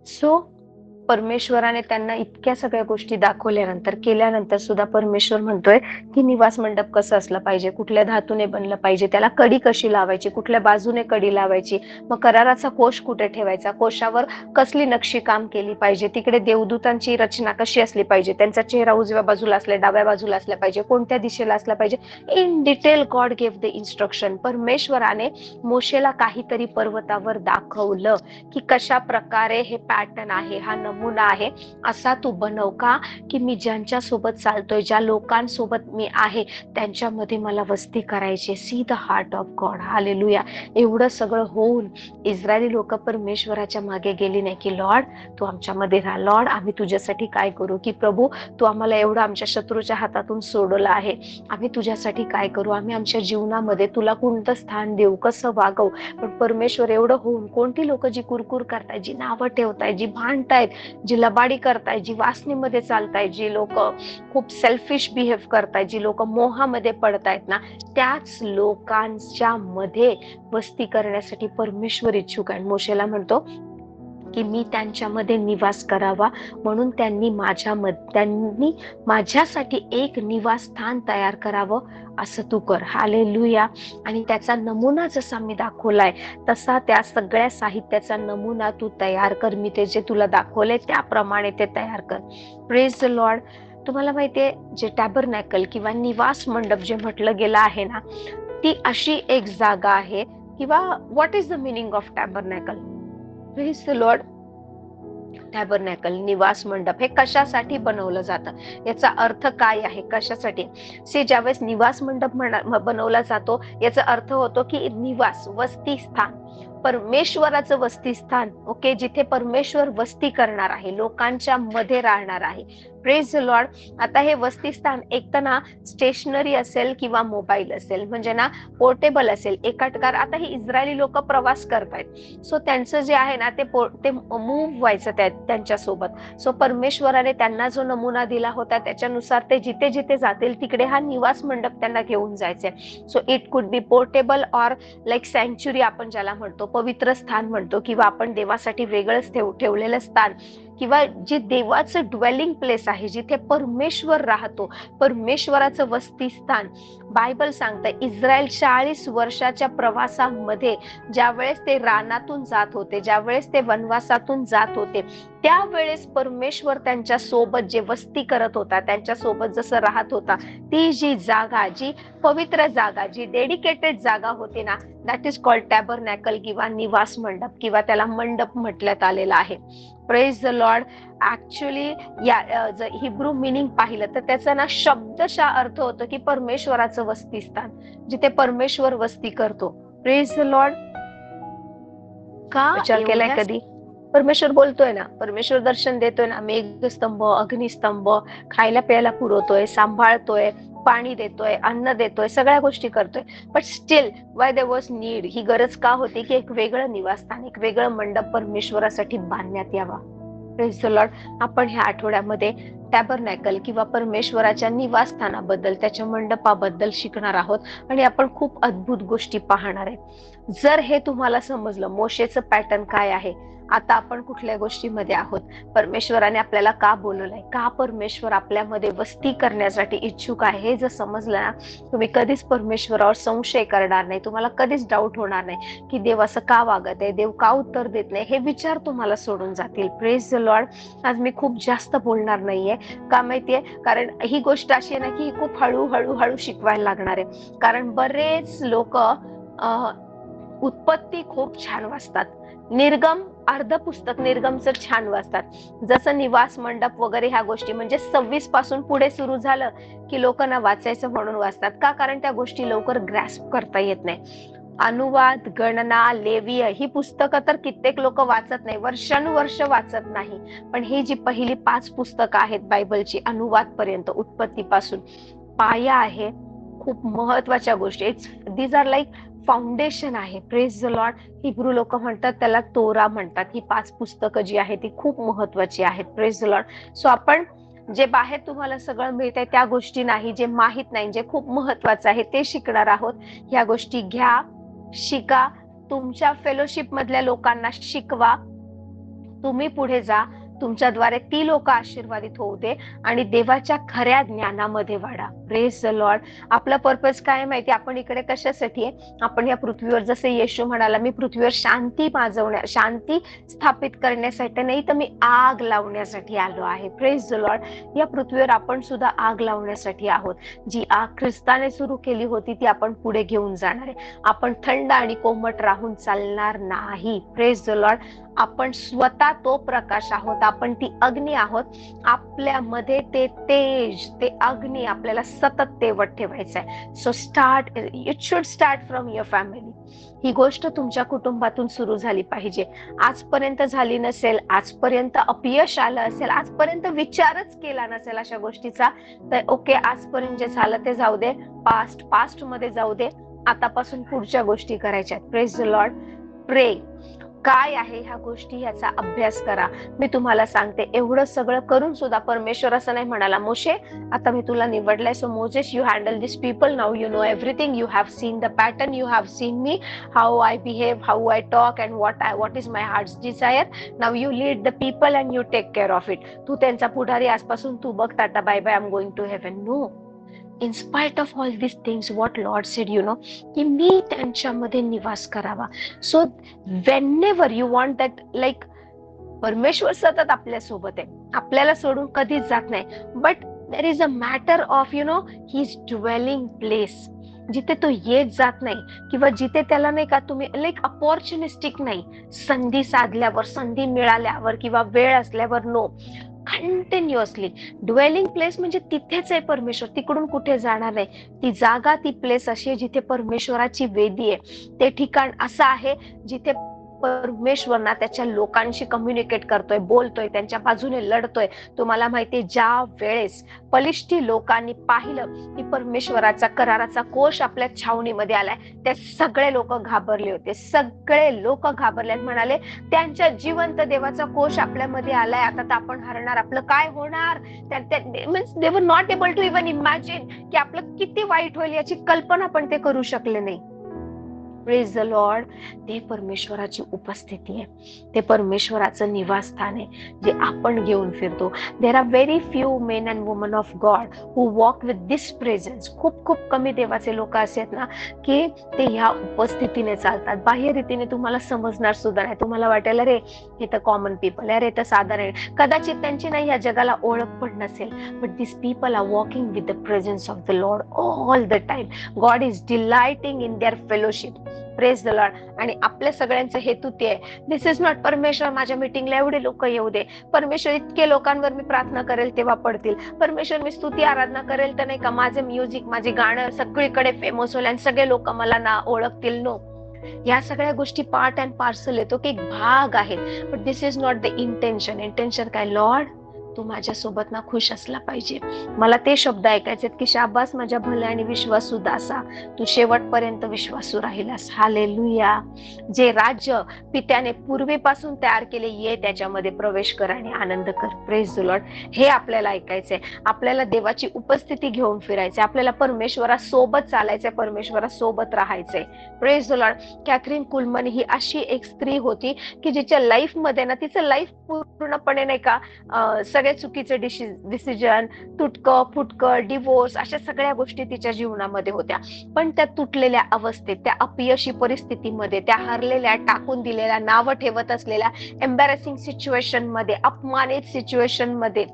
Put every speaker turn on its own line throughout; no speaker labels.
So परमेश्वराने त्यांना इतक्या सगळ्या गोष्टी दाखवल्यानंतर केल्यानंतर सुद्धा परमेश्वर म्हणतोय की निवास मंडप कसं असलं पाहिजे, कुठल्या धातूने बनलं पाहिजे, त्याला कडी कशी लावायची, कुठल्या बाजूने कडी लावायची, मग कराराचा कोश कुठे ठेवायचा, कोशावर कसली नक्षी काम केली पाहिजे, तिकडे देवदूतांची रचना कशी असली पाहिजे, त्यांचा चेहरा उजव्या बाजूला असला, डाव्या बाजूला असला पाहिजे, कोणत्या दिशेला असला पाहिजे, in detail God give the instruction. परमेश्वराने मोशेला काहीतरी पर्वतावर दाखवलं की कशा प्रकारे हे पॅटर्न आहे, हा नमुना आहे, असा तू बनव. का की मी ज्यांच्या सोबत चालतोय, ज्या लोकांसोबत मी आहे, त्यांच्यामध्ये मला वस्ती करायची. See the heart of God. Hallelujah. एवढं सगळं होऊन इस्रायली लोक परमेश्वराच्या मागे गेली नाही की लॉर्ड तू आमच्यामध्ये राहा, लॉर्ड आम्ही तुझ्यासाठी काय करू, की प्रभू तू आम्हाला एवढं आमच्या शत्रूच्या हातातून सोडवलं आहे, आम्ही तुझ्यासाठी काय करू, आम्ही आमच्या जीवनामध्ये तुला कोणतं स्थान देऊ, कसं वागवू. पण परमेश्वर एवढं होऊन कोणती लोक जी कुरकुर करतायत, जी नावं ठेवतायत, जी भांडतायत, जी लबाडी करतायत, जी वासनेमध्ये चालतायत, जी लोक खूप सेल्फिश बिहेव करतायत, जी लोक मोहामध्ये पडतायत ना, त्याच लोकांच्या मध्ये वस्ती करण्यासाठी परमेश्वर इच्छुक आहे. मोशेला म्हणतो की मी त्यांच्यामध्ये निवास करावा, म्हणून त्यांनी माझ्यासाठी एक निवास स्थान तयार करावं, असं तू कर. हालेलुया. आणि त्याचा नमुना जसा मी दाखवलाय तसा त्या सगळ्या साहित्याचा नमुना तू तयार कर. मी ते जे तुला दाखवलंय त्याप्रमाणे ते तयार कर. Praise the Lord. तुम्हाला माहितीये जे टॅबरनॅकल किंवा निवास मंडप जे म्हटलं गेलं आहे ना, ती अशी एक जागा आहे किंवा what is the meaning of tabernacle? Praise the Lord. Tabernacle निवास मंडप हे कशासाठी बनवलं जातं, याचा अर्थ काय आहे, कशासाठी? ज्यावेळेस निवास मंडप बनवला जातो, याचा अर्थ होतो की निवास, वस्ती स्थान, परमेश्वराचं वस्ती स्थान. ओके, जिथे परमेश्वर वस्ती करणार आहे, लोकांच्या मध्ये राहणार आहे. Praise the Lord. आता हे वस्ती स्थान एक तर ना स्टेशनरी असेल किंवा मोबाईल असेल, म्हणजे ना पोर्टेबल असेल, एका ठिकाणी. आता हे इस्रायली लोक प्रवास करतायत, सो त्यांचं जे आहे ना ते मूव्ह व्हायचं त्यांच्यासोबत. सो परमेश्वराने त्यांना जो नमुना दिला होता त्याच्यानुसार ते जिथे जिथे जातील तिकडे हा निवास मंडप त्यांना घेऊन जायचंय. So it could be portable or like सँच्युरी आपण ज्याला म्हणतो, पवित्र स्थान म्हणतो, किंवा आपण देवासाठी वेगळंच ठेवलेलं स्थान, किंवा जे देवाचं ड्वेलिंग प्लेस आहे, जिथे परमेश्वर राहतो, परमेश्वराचं वस्ती स्थान. बायबल सांगतं इस्रायल 40 वर्षाच्या प्रवासामध्ये ज्यावेळेस ते रानातून जात होते, ज्यावेळेस ते वनवासातून जात होते, त्यावेळेस परमेश्वर त्यांच्या सोबत जे वस्ती करत होता, त्यांच्या सोबत जसं राहत होता, ती जी जागा, जी पवित्र जागा, जी डेडिकेटेड जागा होती ना, दॅट इज कॉल्ड टॅबरनॅकल किंवा निवास मंडप, किंवा त्याला मंडप म्हटल्यात आलेलं आहे. Praise the Lord. ऍक्च्युली या जर हिब्रू मिनिंग पाहिलं तर त्याचा ना शब्दशः अर्थ होतो की परमेश्वराचं वस्ती स्थान, जिथे परमेश्वर वस्ती करतो. Praise the Lord. का विचार केलाय कधी? परमेश्वर बोलतोय ना, परमेश्वर दर्शन देतोय ना, मेघस्तंभ, अग्निस्तंभ, खायला प्यायला पुरवतोय, सांभाळतोय, पाणी देतोय, अन्न देतोय, सगळ्या गोष्टी करतोय. But still why there was need, ही गरज का होती की एक वेगळं निवासस्थान, एक वेगळं मंडप परमेश्वरासाठी बांधण्यात यावा. Praise the Lord. आपण ह्या आठवड्यामध्ये टॅबरनॅकल किंवा परमेश्वराच्या निवासस्थानाबद्दल, त्याच्या मंडपाबद्दल शिकणार आहोत आणि आपण खूप अद्भुत गोष्टी पाहणार आहे. जर हे तुम्हाला समजलं मोशेचं पॅटर्न काय आहे, आता आपण कुठल्या गोष्टीमध्ये आहोत, परमेश्वराने आपल्याला का बोलवलंय, का परमेश्वर आपल्यामध्ये वस्ती करण्यासाठी इच्छुक आहे, हे जर समजलं ना, तुम्ही कधीच परमेश्वरावर संशय करणार नाही, तुम्हाला कधीच डाऊट होणार नाही की देव असं का वागत आहे, देव का उत्तर देत नाही, हे विचार तुम्हाला सोडून जातील. Praise the Lord. आज मी खूप जास्त बोलणार नाहीये, का माहितीये, कारण ही गोष्ट अशी आहे ना की ही खूप हळू शिकवायला लागणार आहे. कारण बरेच लोक उत्पत्ती खूप छान वाचतात, निर्गम अर्ध पुस्तक निर्गमचं छान वाचतात, जसं निवास मंडप वगैरे ह्या गोष्टी म्हणजे 26 पासून पुढे सुरू झालं की लोकांना वाचायचं म्हणून वाचतात. का? कारण त्या गोष्टी लवकर ग्रॅस्प करता येत नाही. अनुवाद, गणना, लेवीय ही पुस्तकं तर कित्येक लोक वाचत नाही, वर्षानुवर्ष वाचत नाही. पण ही जी पहिली 5 पुस्तकं आहेत बायबलची, अनुवाद पर्यंत, उत्पत्तीपासून, पाया आहे, खूप महत्वाच्या गोष्टी. दीज आर लाईक फाउंडेशन आहे. Praise the Lord. हिब्रू लोक म्हणतात त्याला तोरा म्हणतात. ही 5 पुस्तकं जी आहेत ती खूप महत्वाची आहेत. Praise the Lord. सो आपण जे बाहेर तुम्हाला सगळं मिळतंय त्या गोष्टी नाही, जे माहित नाही, जे खूप महत्वाचं आहे ते शिकणार आहोत. ह्या गोष्टी घ्या, शिका, तुमच्या फेलोशिप मधल्या लोकांना शिकवा, तुम्ही पुढे जा, तुमच्याद्वारे ती लोक आशीर्वादित होऊ दे आणि देवाच्या खऱ्या ज्ञानामध्ये वाढा. Praise the Lord. आपला पर्पज काय माहिती, आपण इकडे कशासाठी आहे? आपण या पृथ्वीवर, जसे येशू म्हणाला, मी पृथ्वीवर शांती स्थापित करण्यासाठी नाही, तर मी आग लावण्यासाठी आलो आहे. Praise the Lord. या पृथ्वीवर आपण सुद्धा आग लावण्यासाठी आहोत. जी आग ख्रिस्ताने सुरू केली होती ती आपण पुढे घेऊन जाणार आहे. आपण थंड आणि कोमट राहून चालणार नाही. Praise the Lord. आपण स्वतः तो प्रकाश आहोत, आपण ती अग्नी आहोत. आपल्यामध्ये ते तेज, ते अग्नी आपल्याला सतत तेवत ठेवायचं आहे. So it should start from your family. ही गोष्ट तुमच्या कुटुंबातून सुरू झाली पाहिजे. आजपर्यंत झाली नसेल, आजपर्यंत अपयश आलं असेल, आजपर्यंत विचारच केला नसेल अशा गोष्टीचा, तर ओके, आजपर्यंत जे झालं ते जाऊ दे, पास्ट मध्ये जाऊ दे. आतापासून पुढच्या गोष्टी करायच्या. Praise the Lord. प्रे. काय आहे ह्या गोष्टी, ह्याचा अभ्यास करा. मी तुम्हाला सांगते, एवढं सगळं करून सुद्धा परमेश्वर असं नाही म्हणाला, मोशे आता मी तुला निवडलंय, so Moses you handle this people, now you know everything, you have seen the pattern, you have seen me, how I behave, how I talk and what is my heart's desire. Now you lead the people and you take care of it. तू त्यांचा पुढारी, आजपासून तू बघ, tata bye bye, I am going to heaven. No. In spite of all these things, what Lord said, की मी त्यांच्यामध्ये निवास करावा. So whenever you want that, like, परमेश्वर सतत आपल्या सोबत आहे, आपल्याला सोडून कधीच जात नाही. But there is a matter of his dwelling place, जिथे तो येत जात नाही, किंवा जिथे त्याला नाही का तुम्ही लाईक अपॉर्च्युनिस्टिक नाही, संधी साधल्यावर, संधी मिळाल्यावर किंवा वेळ असल्यावर. नो, कंटिन्युअसली ड्वेलिंग प्लेस म्हणजे तिथेच आहे परमेश्वर, तिकडून कुठे जाणार नाही. ती जागा, ती प्लेस अशी आहे जिथे परमेश्वराची वेदी आहे. ते ठिकाण असं आहे जिथे परमेश्वर ना त्याच्या लोकांशी कम्युनिकेट करतोय, बोलतोय, त्यांच्या बाजूने लढतोय. तुम्हाला माहितीये, ज्या वेळेस पलिष्ठी लोकांनी पाहिलं की परमेश्वराचा कराराचा कोश आपल्या छावणीमध्ये आलाय, ते सगळे लोक घाबरले होते. सगळे लोक घाबरले, म्हणाले त्यांच्या जिवंत देवाचा कोश आपल्यामध्ये आलाय, आता तर आपण हरणार, आपलं काय होणार. Means they were not able to even imagine की आपलं किती वाईट होईल, याची कल्पना पण ते करू शकले नाही. Praise the Lord. ते परमेश्वराची उपस्थिती आहे, ते परमेश्वराचं निवासस्थान आहे, जे आपण घेऊन फिरतो. There are very few men and woman of God who walk with this presence. खूप खूप कमी देवाचे लोक असे आहेत ना की ते ह्या उपस्थितीने चालतात. बाह्य रीतीने तुम्हाला समजणार सुद्धा नाही. तुम्हाला वाटेल अरे हे तर कॉमन पीपल, अरे तर साधारण, कदाचित त्यांची नाही या जगाला ओळख पण नसेल. But this people are walking with the presence of the Lord all the time. God is delighting in their fellowship. Praise the Lord. आणि आपल्या सगळ्यांचा हेतू ते आहे. दिस इज नॉट परमेश्वर माझ्या मीटिंगला एवढे लोक येऊ दे, परमेश्वर इतके लोकांवर मी प्रार्थना करेल तेव्हा पडतील, परमेश्वर मी स्तुती आराधना करेल तर नाही का माझे म्युझिक, माझे गाणं सगळीकडे फेमस होईल आणि सगळे लोक मला ना ओळखतील. नो, या सगळ्या गोष्टी पार्ट अँड पार्सल येतो की एक भाग आहेत. But this is not the intention. Intention काय? लॉर्ड तू माझ्यासोबत ना खुश असला पाहिजे. मला ते शब्द ऐकायचे की शाबास माझ्या भल्या आणि विश्वासू दासा, तू शेवटपर्यंत विश्वासू राहिलास. हालेलुया. जे राज्य पित्याने पूर्वीपासून तयार केले, ये त्याच्यामध्ये प्रवेश कर आणि आनंद कर. Praise the Lord. हे आपल्याला ऐकायचंय. आपल्याला देवाची उपस्थिती घेऊन फिरायचंय, आपल्याला परमेश्वरासोबत चालायचंय, परमेश्वरासोबत राहायचंय. Praise the Lord. Kathryn Kuhlman ही अशी एक स्त्री होती की जिच्या लाईफ मध्ये ना, तिचं लाईफ पूर्णपणे नाही का सगळे चुकीचे डिसिजन, तुटकं फुटकं, डिवोर्स, अशा सगळ्या गोष्टी तिच्या जीवनामध्ये होत्या. पण त्या तुटलेल्या अवस्थेत, त्या अपयशी परिस्थितीमध्ये, त्या हरलेल्या, टाकून दिलेल्या, नावं ठेवत असलेल्या एम्बॅरेसिंग सिच्युएशन मध्ये, अपमानित सिच्युएशन मध्ये,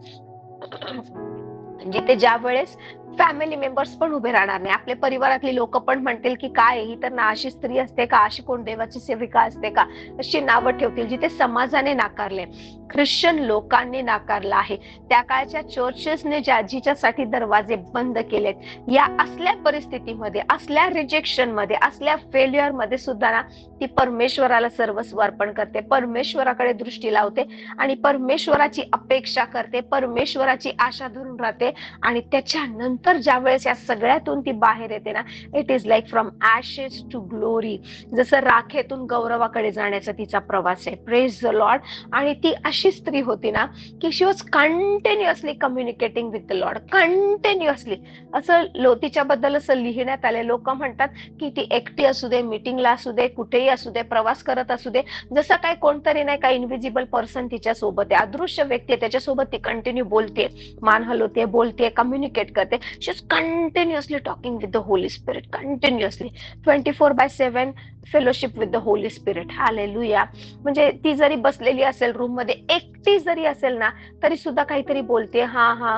जिथे ज्या वेळेस फॅमिली मेंबर्स पण उभे राहणार नाही, आपले परिवारातली लोक पण म्हणतील की काय ही तर ना अशी स्त्री असते का, अशी कोण देवाची सेविका असते का, अशी नावं ठेवतील. जिथे समाजाने नाकारले, ख्रिश्चन लोकांनी नाकारला आहे, त्या काळच्या चर्चेसने जिच्यासाठी दरवाजे बंद केलेत, या असल्या परिस्थितीमध्ये, असल्या रिजेक्शन मध्ये, असल्या फेल्युअर मध्ये सुद्धा ना ती परमेश्वराला सर्वस्व अर्पण करते, परमेश्वराकडे दृष्टी लावते आणि परमेश्वराची अपेक्षा करते, परमेश्वराची आशा धरून राहते आणि त्याच्यानंतर नंतर ज्या वेळेस या सगळ्यातून ती बाहेर येते ना, it is like from ashes to glory. जसं राखेतून गौरवाकडे जाण्याचा तिचा प्रवास आहे. Praise the Lord. आणि ती अशी स्त्री होती ना की she was continuously communicating with the Lord, continuously. असं तिच्या बद्दल असं लिहिण्यात आले. लोक म्हणतात की ती एकटी असू दे, मीटिंगला असू दे, कुठेही असू दे, प्रवास करत असू दे, जसं काय कोणतरी नाही का इनव्हिजिबल पर्सन तिच्या सोबत आहे, अदृश्य व्यक्ती आहे, त्याच्यासोबत ती कंटिन्यू बोलते, मान हलवते, बोलते, कम्युनिकेट करते. She is continuously talking with the Holy Spirit, continuously 24/7 fellowship with the Holy Spirit. Hallelujah. म्हणजे ती जरी बसलेली असेल रूम मध्ये, एकटी जरी असेल ना, तरी सुद्धा काहीतरी बोलते, हा हा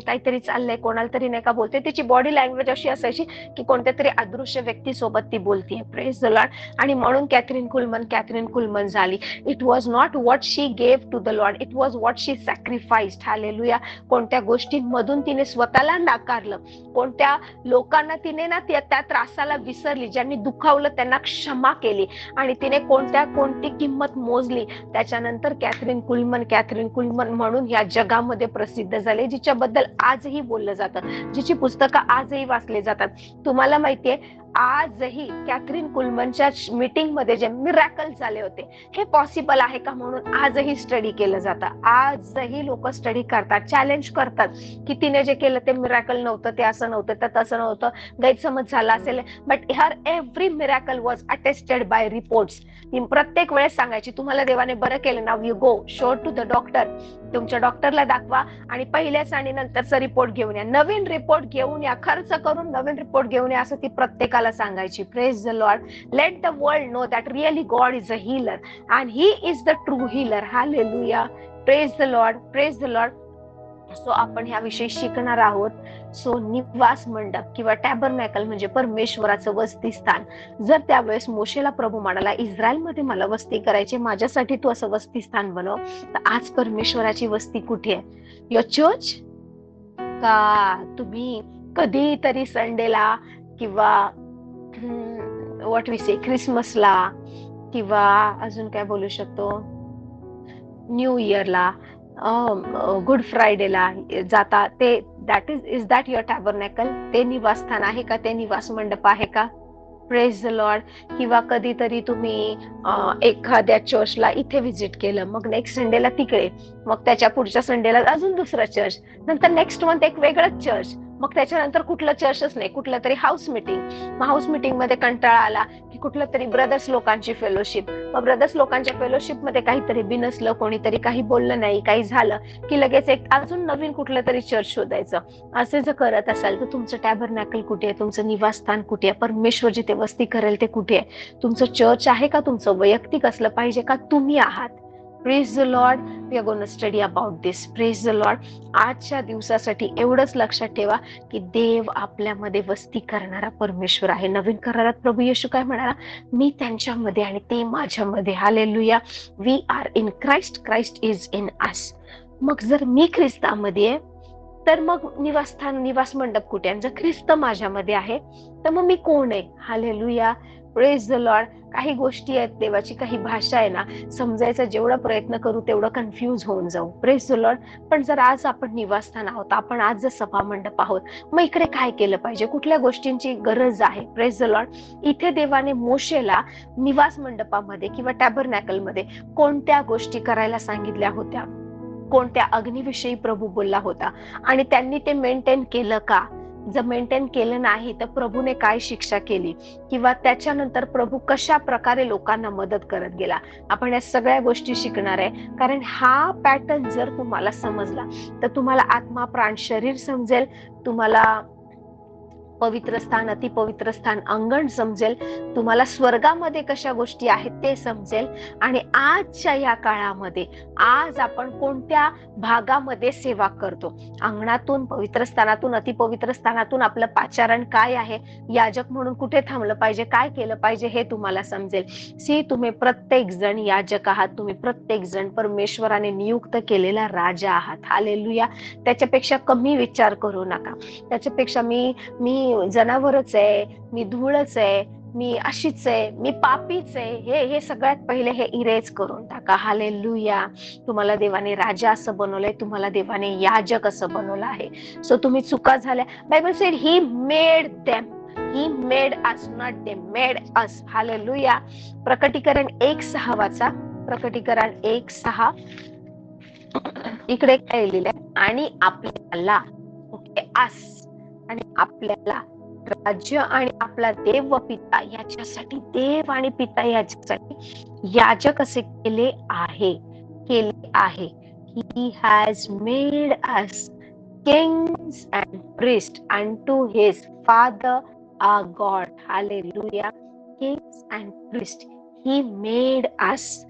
काहीतरी चाललंय, कोणाला तरी नाही का बोलते. तिची बॉडी लँग्वेज अशी असायची की कोणत्या तरी अदृश्य व्यक्ती सोबत ती बोलते. Praise the Lord. आणि म्हणून कॅथरीन कुलमन झाली. It was not what she gave to the Lord, it was what she sacrificed. Hallelujah. कोणत्या गोष्टींमधून तिने स्वतःला नाकारलं, कोणत्या लोकांना तिने ना त्या त्रासाला विसरली, ज्यांनी दुखावलं त्यांना क्षमा केली, आणि तिने कोणती किंमत मोजली. त्याच्यानंतर कॅथरीन कुलमन म्हणून या जगामध्ये प्रसिद्ध झाले, जिच्याबद्दल आजही बोललं जातं, जिची पुस्तकं आजही वाचले जातात. तुम्हाला माहितीये, आजही कॅथरीन कुलमनच्या मीटिंग मध्ये जे मिरॅकल झाले होते, हे पॉसिबल आहे का म्हणून आजही स्टडी केलं जातं. आजही लोक स्टडी करतात, चॅलेंज करतात की तिने जे केलं ते मिरॅकल नव्हतं, ते असं नव्हतं, तर तसं नव्हतं, गैरसमज झाला असेल. But her every miracle was attested by reports. प्रत्येक वेळेस सांगायची, तुम्हाला देवाने बरं केलं ना, you go show to the doctor, तुमच्या डॉक्टरला दाखवा आणि पहिल्याच आणि नंतरचा रिपोर्ट घेऊन या, नवीन रिपोर्ट घेऊन या, खर्च करून नवीन रिपोर्ट घेऊन या, असं ती प्रत्येकाला सांगायची. Praise the Lord. Let the world know that really God is a healer and he is the true healer. Hallelujah. Praise the Lord. Praise the Lord. So आपण ह्याविषयी शिकणार आहोत. सो निवास मंडप किंवा टॅबरनॅकल म्हणजे परमेश्वराचं वसती स्थान. जर त्यावेळेस मोशेला प्रभू म्हणाला, इस्रायलमध्ये मला वस्ती करायची, माझ्यासाठी तू असं वस्ती स्थान बनव, तर आज परमेश्वराची वस्ती कुठे आहे? Your church? का तुम्ही कधीतरी संडेला किंवा व्हॉट वी से क्रिसमसला किंवा अजून काय बोलू शकतो, न्यू इयरला, गुड फ्रायडेला जाता, ते दॅट इज दॅट युअर टॅबरनॅकल? ते निवासस्थान आहे का? ते निवास मंडप आहे का? Praise the Lord. किंवा कधीतरी तुम्ही एखाद्या चर्चला इथे व्हिजिट केलं, मग नेक्स्ट संडेला तिकडे, मग त्याच्या पुढच्या संडेला अजून दुसरा चर्च, नंतर नेक्स्ट मंथ एक वेगळंच चर्च, मग त्याच्यानंतर कुठलं चर्चच नाही, कुठलं तरी हाऊस मिटिंग. मग हाऊस मिटिंग मध्ये कंटाळा आला की कुठलं तरी ब्रदर्स लोकांची फेलोशिप. मग ब्रदर्स लोकांच्या फेलोशिप मध्ये काहीतरी बिनसलं, कोणीतरी काही बोललं नाही, काही झालं की लगेच एक अजून नवीन कुठलं तरी चर्च शोधायचं. असे जर करत असाल तर तुमचं टॅबरनॅकल कुठे आहे? तुमचं निवासस्थान कुठे आहे? परमेश्वर जिथे वस्ती करेल ते कुठे आहे? तुमचं चर्च आहे का? तुमचं वैयक्तिक असलं पाहिजे का? तुम्ही आहात? Praise the Lord. We are gonna study about this. Praise the Lord. आजच्या दिवसासाठी एवढंच लक्षात ठेवा की देव आपल्यामध्ये वस्ती करणारा परमेश्वर आहे. नवीन करारात प्रभू येशू काय म्हणाला? मी त्यांच्यामध्ये आणि ते माझ्यामध्ये. Hallelujah. We are in Christ, Christ is in us. मग जर मी ख्रिस्तामध्ये आहे तर मग निवासस्थान, निवास मंडप कुठे आहे? जर ख्रिस्त माझ्यामध्ये आहे तर मग मी कोण आहे? हालेलुया. Praise the Lord. काही गोष्टी आहेत देवाची, काही भाषा आहे ना, समजायचा जेवढा प्रयत्न करू तेवढं कन्फ्यूज होऊन जाऊ. Praise the Lord. पण जर आज आपण निवासस्थान आहोत, आपण आज जर सभा मंडप आहोत, मग इकडे काय केलं पाहिजे? कुठल्या गोष्टींची गरज आहे? Praise the Lord. इथे देवाने मोशेला निवास मंडपामध्ये किंवा टॅबरनॅकल मध्ये कोणत्या गोष्टी करायला सांगितल्या होत्या? कोणत्या अग्नीविषयी प्रभू बोलला होता? आणि त्यांनी ते मेंटेन केलं का? जर मेंटेन केलं नाही तर प्रभूने काय शिक्षा केली? किंवा त्याच्यानंतर प्रभू कशा प्रकारे लोकांना मदत करत गेला? आपण या सगळ्या गोष्टी शिकणार आहे. कारण हा पॅटर्न जर तुम्हाला समजला तर तुम्हाला आत्मा, प्राण, शरीर समजेल, तुम्हाला पवित्र स्थान, अतिपवित्र स्थान, अंगण समजेल, तुम्हाला स्वर्गामध्ये कशा गोष्टी आहेत ते समजेल. आणि आजच्या या काळामध्ये आज आपण कोणत्या भागामध्ये सेवा करतो? अंगणातून, पवित्र स्थानातून, अतिपवित्र स्थानातून आपलं पाचारण काय आहे? याजक म्हणून कुठे थांबलं पाहिजे? काय केलं पाहिजे? हे तुम्हाला समजेल. सी, तुम्ही प्रत्येक जण याजक आहात. तुम्ही प्रत्येक जण परमेश्वराने नियुक्त केलेला राजा आहात. हालेलुया. त्याच्यापेक्षा कमी विचार करू नका. त्याच्यापेक्षा मी जनावरच आहे, मी धूळच आहे, मी अशीच आहे, मी पापीच आहे, हे सगळ्यात पहिले हे इरेज करून टाका. हालेलुया. तुम्हाला देवाने राजा असं बनवलंय, तुम्हाला देवाने याजक असं बनवलं आहे. सो तुम्ही चुका झाल्या, Bible said he made them, he made us, not they made us. Hallelujah. प्रकटीकरण 1:6 वाचा. प्रकटीकरण 1:6. इकडे काय लिहिलंय? आणि आपल्याला, ओके, अस आणि आपल्याला राज्य आणि आपला देव व पिता याच्यासाठी, देव आणि पिता याच्यासाठी याजक असे केले आहे. He has made us kings and priests unto his Father our God. Hallelujah. Kings and priests. He made us.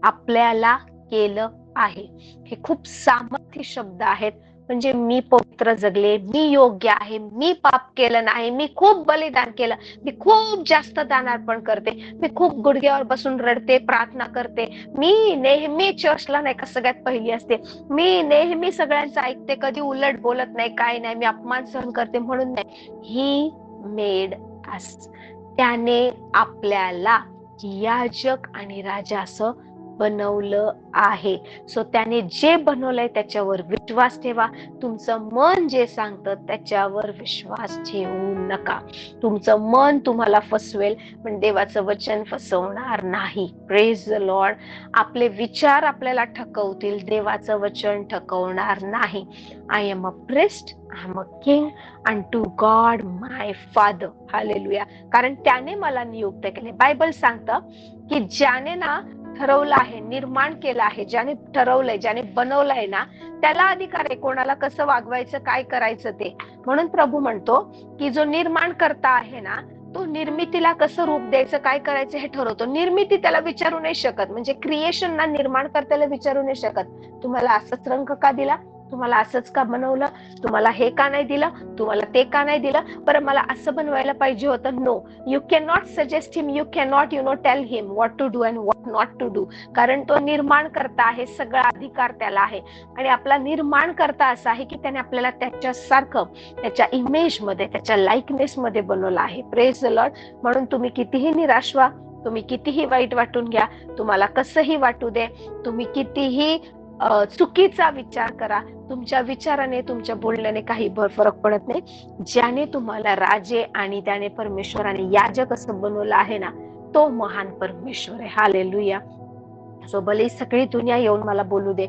आपल्याला केलं आहे. हे खूप सामर्थ्य शब्द आहेत. म्हणजे मी पवित्र जगले, मी योग्य आहे, मी पाप केलं नाही, मी खूप बलिदान केलं, मी खूप जास्त दान अर्पण करते, मी खूप गुडघ्यावर बसून रडते, प्रार्थना करते, मी नेहमी चर्चला नाही का सगळ्यात पहिली असते, मी नेहमी सगळ्यांचं ऐकते, कधी उलट बोलत नाही, काय नाही, मी अपमान सहन करते म्हणून नाही. He made us. त्याने आपल्याला याजक आणि राजा असं बनवलं आहे. सो त्याने जे बनवलंय त्याच्यावर विश्वास ठेवा. तुमचं मन जे सांगतं त्याच्यावर विश्वास ठेवू नका. तुमचं मन तुम्हाला फसवेल, पण देवाचं वचन फसवणार नाही. Praise the Lord. आपले विचार आपल्याला ठकवतील, देवाचं वचन ठकवणार नाही. I am a priest, I am a king unto God my father. Hallelujah. कारण त्याने मला नियुक्त केले. बायबल सांगतं की ज्याने ना ठरवलं आहे, निर्माण केलं आहे, ज्याने ठरवलंय, ज्याने बनवलंय ना, त्याला अधिकार आहे कोणाला कसं वागवायचं, काय करायचं ते. म्हणून प्रभू म्हणतो की जो निर्माण करता आहे ना, तो निर्मितीला कसं रूप द्यायचं, काय करायचं हे ठरवतो. निर्मिती त्याला विचारू नाही शकत. म्हणजे क्रिएशन ना निर्माण करताना विचारू नाही शकत, तुम्हाला असंच रंग का दिला, तुम्हाला असंच का बनवलं, तुम्हाला हे का नाही दिलं, तुम्हाला ते का नाही दिलं, बरं मला असं बनवायला पाहिजे होतं. No, you can not suggest him, you can not tell him what to do and what not to do. कारण तो निर्माण करता आहे, सगळा अधिकार त्याला आहे. आणि आपला निर्माण करता असा आहे की त्याने आपल्याला त्याच्यासारखं, त्याच्या इमेज मध्ये, त्याच्या लाईकनेस मध्ये बनवलं आहे. Praise the Lord. म्हणून तुम्ही कितीही निराश व्हा, तुम्ही कितीही वाईट वाटून घ्या, तुम्हाला कसंही वाटू दे, तुम्ही कितीही चुकीचा विचार करा, तुमच्या विचाराने, तुमच्या बोलण्याने काही फरक पडत नाही. ज्याने तुम्हाला राजे आणि त्याने परमेश्वराने याजक असं बनवलं आहे ना, तो महान परमेश्वर आहे. हालेलुया. सो भले सगळी दुनिया येऊन मला बोलू दे,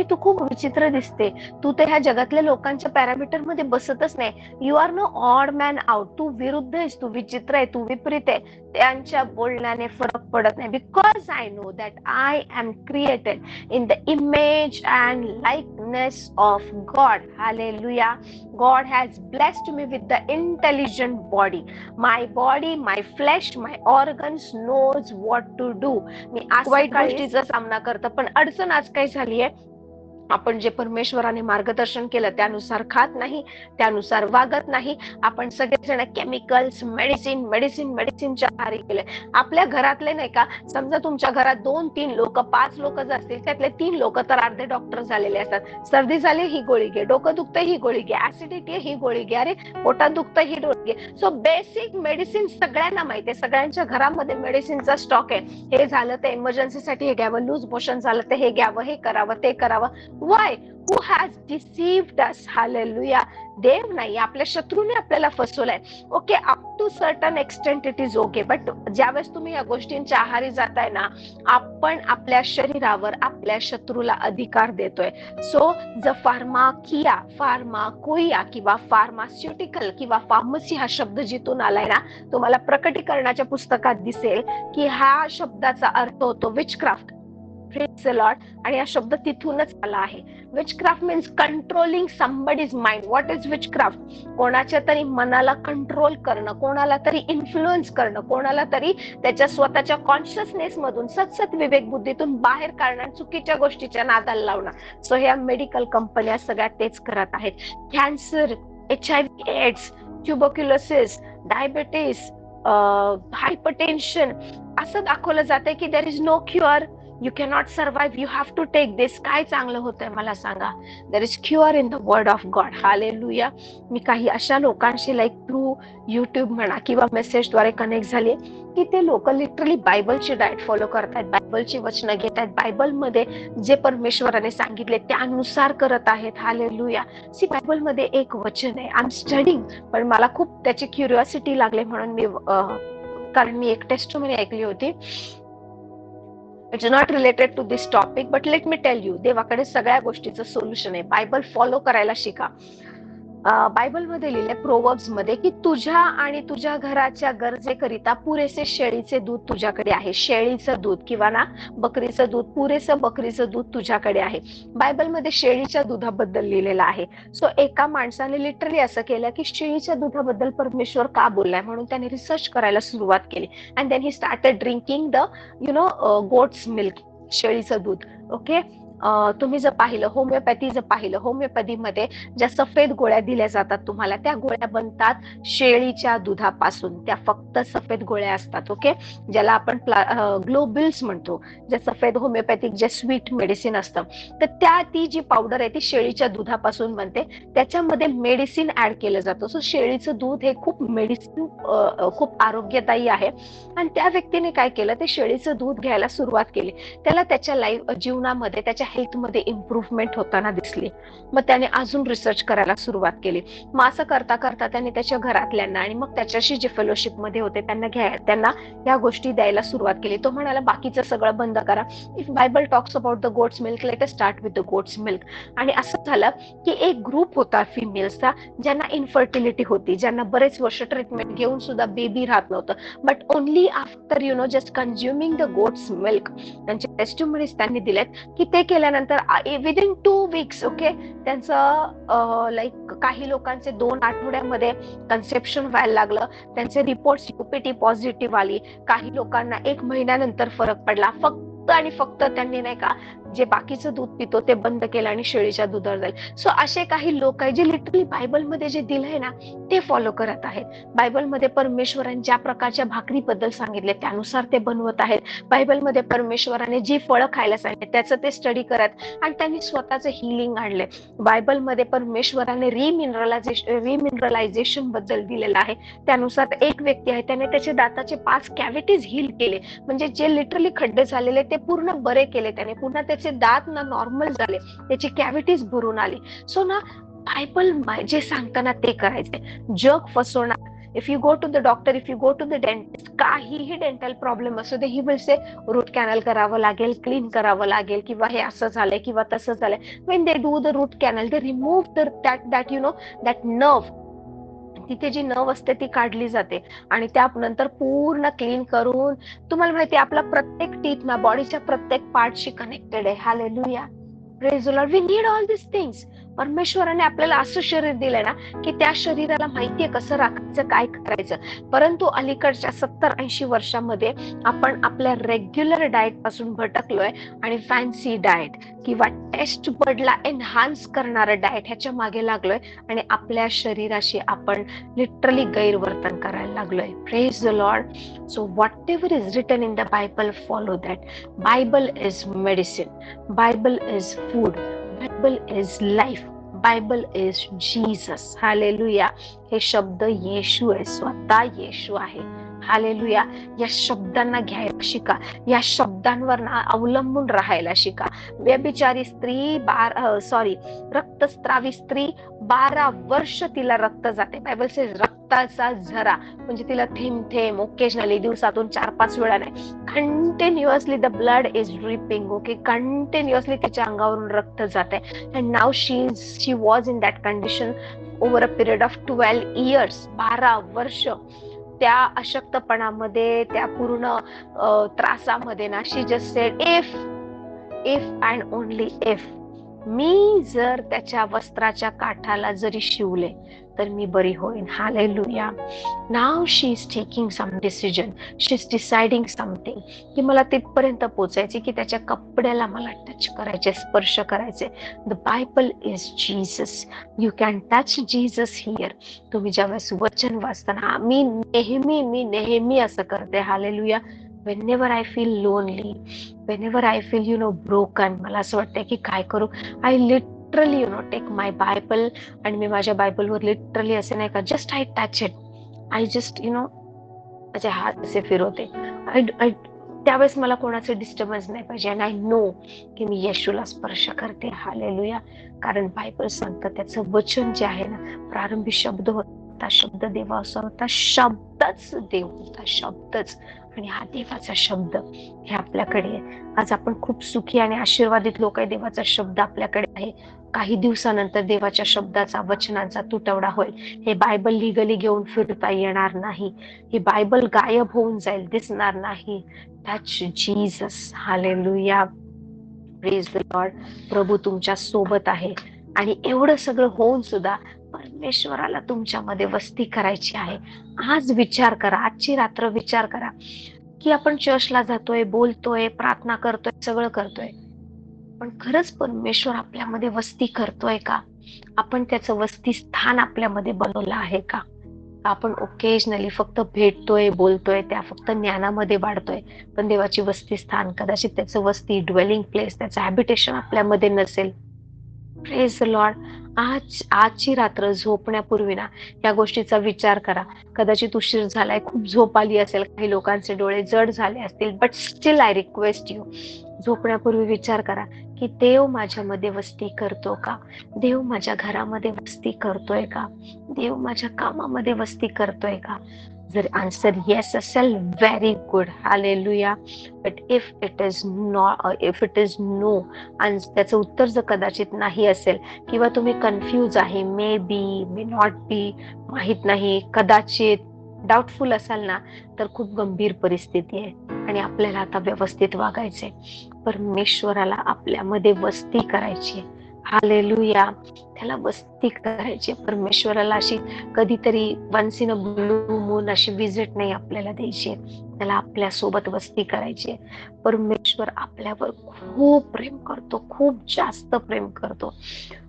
तू खूप विचित्र दिसते, तू तर ह्या जगातल्या लोकांच्या पॅरामीटर मध्ये बसतच नाही, you are no odd man out, तू विरुद्ध आहेस, तू विचित्र आहे, तू विपरीत आहे, त्यांच्या बोलण्याने फरक पडत नाही. Because I know that I am created in the image and likeness of God. Hallelujah. God has blessed me with the intelligent body. My body, my flesh, my organs knows what to do. मी आज वाईट गोष्टीचा सामना करतो, पण अडचण आज काय झालीये, आपण जे परमेश्वराने मार्गदर्शन केलं त्यानुसार खात नाही, त्यानुसार वागत नाही. आपण सगळेजण केमिकल्स, मेडिसिनच्या आहारी गेले. आपल्या घरातले नाही का, समजा तुमच्या घरात 2-3 लोक, 5 लोक जर असतील, त्यातले 3 लोक तर अर्धे डॉक्टर झालेले असतात. सर्दी झाली, ही गोळी घे, डोकं दुखतं, ही गोळी घे, ऍसिडिटी, ही गोळी घे, अरे पोटात दुखतं, ही गोळी घे. सो बेसिक मेडिसिन सगळ्यांना माहिती आहे, सगळ्यांच्या घरामध्ये मेडिसिनचा स्टॉक आहे. हे झालं तर इमर्जन्सीसाठी हे घ्यावं, लूज मोशन झालं तर हे घ्यावं, हे करावं, ते करावं. Why? Who has deceived us? Hallelujah. देव नाही, आपल्या शत्रूने आपल्याला फसवलंय. Okay, up to certain extent it is okay, but ज्यावेळेस तुम्ही या गोष्टींच्या आहारी जाताय ना, आपण आपल्या शरीरावर आपल्या शत्रूला अधिकार देतोय. सो ज फार्माकोइया किंवा फार्मास्युटिकल किंवा फार्मसी हा शब्द जिथून आलाय ना, तुम्हाला प्रकटीकरणाच्या पुस्तकात दिसेल की हा शब्दाचा अर्थ होतो विचक्राफ्ट. Praise the Lord. आणि हा शब्द तिथूनच आला आहे. Witchcraft means controlling somebody's mind. What is witchcraft? कोणाच्या तरी मनाला कंट्रोल करणं, कोणाला तरी इन्फ्लुएन्स करणं, कोणाला तरी त्याच्या स्वतःच्या कॉन्शियसनेस मधून, सतसत विवेक बुद्धीतून बाहेर काढणं, चुकीच्या गोष्टीच्या नादाला लावणं. सो ह्या मेडिकल कंपन्या सगळ्या तेच करत आहेत. Cancer, HIV, AIDS, tuberculosis, diabetes, hypertension, असं दाखवलं जातंय की there is no cure, you cannot survive, you have to take this. काय चांगलं होतंय मला सांगा. There is cure in the word of God. Hallelujah. मी काही अशा लोकांशी लाईक थ्रू युट्यूब म्हणा किंवा मेसेजद्वारे कनेक्ट झाले की ते लोक लिटरली बायबलची डाएट फॉलो करतायत, बायबलची वचनं घेत आहेत, बायबलमध्ये जे परमेश्वराने सांगितले त्यानुसार करत आहेत. हालेलुया. सी, बायबलमध्ये एक वचन आहे, आय एम स्टडिंग, पण मला खूप त्याची क्युरिओसिटी लागली म्हणून मी कारण मी एक टेस्टमनी ऐकली होती. It's not related to this topic, but let me tell you, देवाकडे सगळ्या गोष्टीचं सोल्युशन आहे. बायबल फॉलो करायला शिका. बायबलमध्ये लिहिले प्रोवर्ब्स मध्ये की तुझ्या आणि तुझ्या घराच्या गरजेकरिता पुरेसे शेळीचे दूध तुझ्याकडे आहे. शेळीचं दूध किंवा ना बकरीचं दूध, पुरेसं बकरीचं दूध तुझ्याकडे आहे. बायबलमध्ये शेळीच्या दुधाबद्दल लिहिलेलं आहे. सो एका माणसाने लिटरली असं केलं की शेळीच्या दुधाबद्दल परमेश्वर का बोललाय म्हणून त्याने रिसर्च करायला सुरुवात केली. And then he started drinking the goat's milk, शेळीचं दूध. ओके. तुम्ही जर पाहिलं, होमिओपॅथी जर पाहिलं, होमिओपॅथीमध्ये ज्या सफेद गोळ्या दिल्या जातात तुम्हाला, त्या गोळ्या बनतात शेळीच्या दुधापासून. त्या फक्त सफेद गोळ्या असतात. ओके. ज्याला आपण ग्लोबिल्स म्हणतो, जे सफेद होमिओपॅथिक जे स्वीट मेडिसिन असतं, तर ती जी पावडर आहे ती शेळीच्या दुधापासून बनते. त्याच्यामध्ये मेडिसिन ऍड केलं जातं. सो शेळीचं दूध हे खूप मेडिसिन, खूप आरोग्यदायी आहे. आणि त्या व्यक्तीने काय केलं, ते शेळीचं दूध घ्यायला सुरुवात केली. त्याला त्याच्या जीवनामध्ये, त्याच्या हेल्थमध्ये इम्प्रूव्हमेंट होताना दिसली. मग त्याने अजून रिसर्च करायला सुरुवात केली. मग असं करता करता त्याने त्याच्या घरातल्यांना आणि मग त्याच्याशी जे फेलोशिप मध्ये होते त्यांना या गोष्टी द्यायला सुरुवात केली. तो म्हणाला बाकीचं सगळं बंद करा. If Bible talks about the goat's milk, let us start with the goat's milk. आणि असं झालं की एक ग्रुप होता फिमेल्सचा ज्यांना इन्फर्टिलिटी होती, ज्यांना बरेच वर्ष ट्रीटमेंट घेऊन सुद्धा बेबी राहत नव्हतं. But only after just consuming the goat's milk, त्यांचे टेस्टिमोनीज त्यांनी दिलेत की ते केल्यानंतर विदिन 2 वीक्स, ओके, त्यांचं लाईक काही लोकांचे 2 आठवड्यामध्ये कन्सेप्शन व्हायला लागलं. त्यांचे रिपोर्ट्स UPT पॉझिटिव्ह आली. काही लोकांना 1 महिन्यानंतर फरक पडला. फक्त आणि फक्त त्यांनी नाही का जे बाकीचं दूध पितो ते बंद केलं आणि शेळीच्या दुधावर जाईल. सो असे काही लोक आहेत जे लिटरली बायबलमध्ये जे दिलंय ना ते फॉलो करत आहेत. बायबलमध्ये परमेश्वराने ज्या प्रकारच्या भाकरीबद्दल सांगितले त्यानुसार ते बनवत आहेत. बायबलमध्ये परमेश्वराने जी फळं खायला सांगितले त्याचं ते स्टडी करत आणि त्यांनी स्वतःचं हिलिंग आणले. बायबलमध्ये परमेश्वराने रिमिनरलायझेशन बद्दल दिलेलं आहे. त्यानुसार एक व्यक्ती आहे त्याने त्याचे दाताचे 5 कॅव्हिटीज हील केले. म्हणजे जे लिटरली खड्डे झालेले ते पूर्ण बरे केले त्याने. पुन्हा त्याचे दात ना नॉर्मल झाले, त्याची कॅव्हिटीज भरून आली. सो ना बायबल जे सांगताना ते करायचे. जग फसवणार. If you go to the doctor, if you go to the dentist, काहीही डेंटल प्रॉब्लेम असू दे, he will say root canal करावं लागेल, क्लीन करावं लागेल, किंवा हे असं झालंय किंवा तसं झालंय. When they do the root canal, they remove that nerve. तिथे जी नर्व असते ती काढली जाते आणि त्यानंतर पूर्ण क्लीन करून, तुम्हाला माहिती आपला प्रत्येक टीथ ना बॉडीच्या प्रत्येक पार्टशी कनेक्टेड आहे. Hallelujah. Praise the Lord. We need all this things. परमेश्वराने आपल्याला असं शरीर दिलंय ना की त्या शरीराला माहितीये कसं राखायचं, काय करायचं. परंतु अलीकडच्या 70-80 वर्षामध्ये आपण आपल्या रेग्युलर डाएट पासून भटकलोय आणि फॅन्सी डाएट किंवा टेस्ट बडला एनहान्स करणारं डाएट ह्याच्या मागे लागलोय आणि आपल्या शरीराशी आपण लिटरली गैरवर्तन करायला लागलोय. Praise the Lord. So what ever is written in the Bible, follow that. Bible is medicine, Bible is food, Bible is life, Bible is Jesus. Hallelujah. हे शब्द येशू आहे, स्वतः येशू आहे. हालेलुया. या शब्दांना घ्यायला शिका, या शब्दांवर ना अवलंबून राहायला शिका. व्यभिचारी स्त्री रक्तस्त्रावी स्त्री 12 वर्ष तिला रक्त जाते. बायबल से रक्ताचा झरा म्हणजे तिला थेंब थेंब, ओकेजनली, दिवसातून 4-5 वेळा नाही, continuously the blood is dripping. Okay. Continuously तिच्या अंगावरून रक्त जाते. And now she was in that condition over a period of 12 years. 12 वर्ष त्या अशक्तपणामध्ये, त्या पूर्ण त्रासामध्ये ना, she just said if and only if, मी जर त्याच्या वस्त्राच्या काठाला जरी शिवले तर मी बरी होईन. Hallelujah. Now she is taking some decision, she is deciding something की मला तिथपर्यंत पोचायचे की त्याच्या कपड्याला मला टच करायचे, स्पर्श करायचे. The Bible is Jesus. You can touch Jesus here. तुम्ही ज्यावेळेस वचन वाचताना, मी नेहमी असं करते. Hallelujah. whenever I feel lonely, whenever I feel broken, मला असं वाटतंय की काय करू, I literally take my Bible आणि मी माझ्या बायबलवर लिटरली असे नाही का, just I touch it, I just माझे हात असे फिरवते. आय त्यावेळेस मला कोणाचे डिस्टर्बन्स नाही पाहिजे, आणि आय नो की मी येशूला स्पर्श करते. हालेलुया. कारण बायबल सांगतं, त्याचं वचन जे आहे ना, प्रारंभी शब्द होता, शब्द देवा असा होता, शब्दच देव होता, शब्दच. आणि हा देवाचा शब्द हे आपल्याकडे आहे. आज आपण खूप सुखी आणि आशीर्वादित लोक आहे. देवाचा शब्द आपल्याकडे आहे. काही दिवसानंतर देवाच्या शब्दाचा, वचनाचा तुटवडा होईल. हे बायबल लिगली घेऊन फिरता येणार नाही. ही बायबल गायब होऊन जाईल, दिसणार नाही. Touch Jesus. Hallelujah. Praise the Lord. प्रभू तुमच्या सोबत आहे. आणि एवढं सगळं होऊन सुद्धा परमेश्वराला तुमच्यामध्ये वस्ती करायची आहे. आज विचार करा, आजची रात्र विचार करा की आपण चर्चला जातोय, बोलतोय, प्रार्थना करतोय, सगळं करतोय, पण खरंच परमेश्वर आपल्यामध्ये वस्ती करतोय का? आपण त्याचं वस्ती स्थान आपल्यामध्ये बनवलं आहे का? आपण ओकेजनली फक्त भेटतोय, बोलतोय, त्या फक्त ज्ञानामध्ये वाढतोय, पण देवाची वस्ती स्थान, कदाचित त्याचं वस्ती, ड्वेलिंग प्लेस, त्याचं हॅबिटेशन आपल्यामध्ये नसेल. Praise the Lord. आजची रात्र झोपण्यापूर्वी ना या गोष्टीचा विचार करा. कदाचित उशीर झालाय, खूप झोप आली असेल, काही लोकांचे डोळे जड झाले असतील, but still I request you, झोपण्यापूर्वी विचार करा की देव माझ्यामध्ये वस्ती करतो का? देव माझ्या घरामध्ये वस्ती करतोय का? देव माझ्या कामामध्ये वस्ती करतोय का? जर आन्सर येस असेल, very good. Hallelujah. But if it is no, आणि त्याचं उत्तर जर कदाचित नाही असेल, किंवा तुम्ही कन्फ्यूज आहे, may be, may not be, माहित नाही, कदाचित डाऊटफुल असाल ना, तर खूप गंभीर परिस्थिती आहे आणि आपल्याला आता व्यवस्थित वागायचंय. परमेश्वराला आपल्यामध्ये वस्ती करायची. हालेलुया. त्याला वस्ती करायची. परमेश्वराला अशी कधीतरी once in a blue moon अशी विजिट नाही आपल्याला द्यायची. त्याला आपल्या सोबत वस्ती करायची. परमेश्वर आपल्यावर खूप प्रेम करतो, खूप जास्त प्रेम करतो.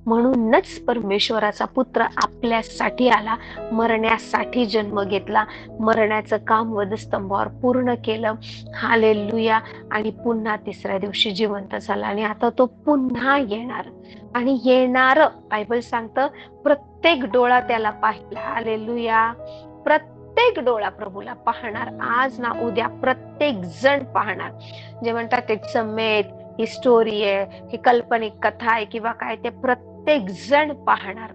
म्हणूनच परमेश्वराचा पुत्र आपल्यासाठी आला, मरण्यासाठी जन्म घेतला, मरण्याचं काम वधस्तंभावर पूर्ण केलं. हालेलुया. आणि पुन्हा तिसऱ्या दिवशी जिवंत झाला, आणि आता तो पुन्हा येणार, आणि येणार. बायबल सांगतं प्रत्येक डोळा त्याला पाहिला. हालेलुया. प्रत्येक डोळा प्रभूला पाहणार. आज ना उद्या प्रत्येक जण पाहणार. जे म्हणतात एक समेत ही स्टोरी आहे, ही काल्पनिक कथा आहे किंवा काय, ते प्रत्येक जण पाहणार.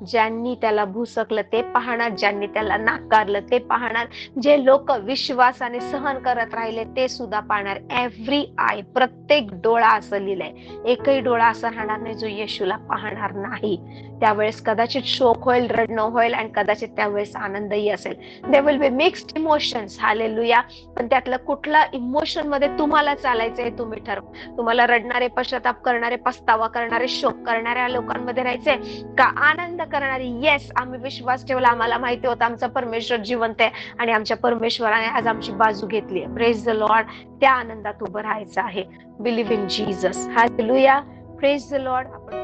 ज्यांनी त्याला भुसकलं ते पाहणार, ज्यांनी त्याला नाकारलं ते पाहणार, जे लोक विश्वासाने सहन करत राहिले ते सुद्धा पाहणार. एव्हरी आय, प्रत्येक डोळा, असं लिहिलंय. एकही डोळा असा राहणार नाही जो येशूला पाहणार नाही. त्यावेळेस कदाचित शोक होईल, रडणं होईल, आणि कदाचित त्यावेळेस आनंदही असेल. There will be mixed emotions. Hallelujah. पण त्यातलं कुठला इमोशन मध्ये तुम्हाला चालायचंय तुम्ही ठरवा. तुम्हाला रडणारे, पश्चाताप करणारे, पस्तावा करणारे, शोक करणाऱ्या लोकांमध्ये राहायचंय का आनंद करणारी? येस, आम्ही विश्वास ठेवला, आम्हाला माहिती होतं आमचा परमेश्वर जिवंत आहे आणि आमच्या परमेश्वराने आज आमची बाजू घेतली आहे. Praise the Lord. त्या आनंदात उभं राहायचं आहे. Believe in Jesus. Hallelujah. Praise the Lord. आपण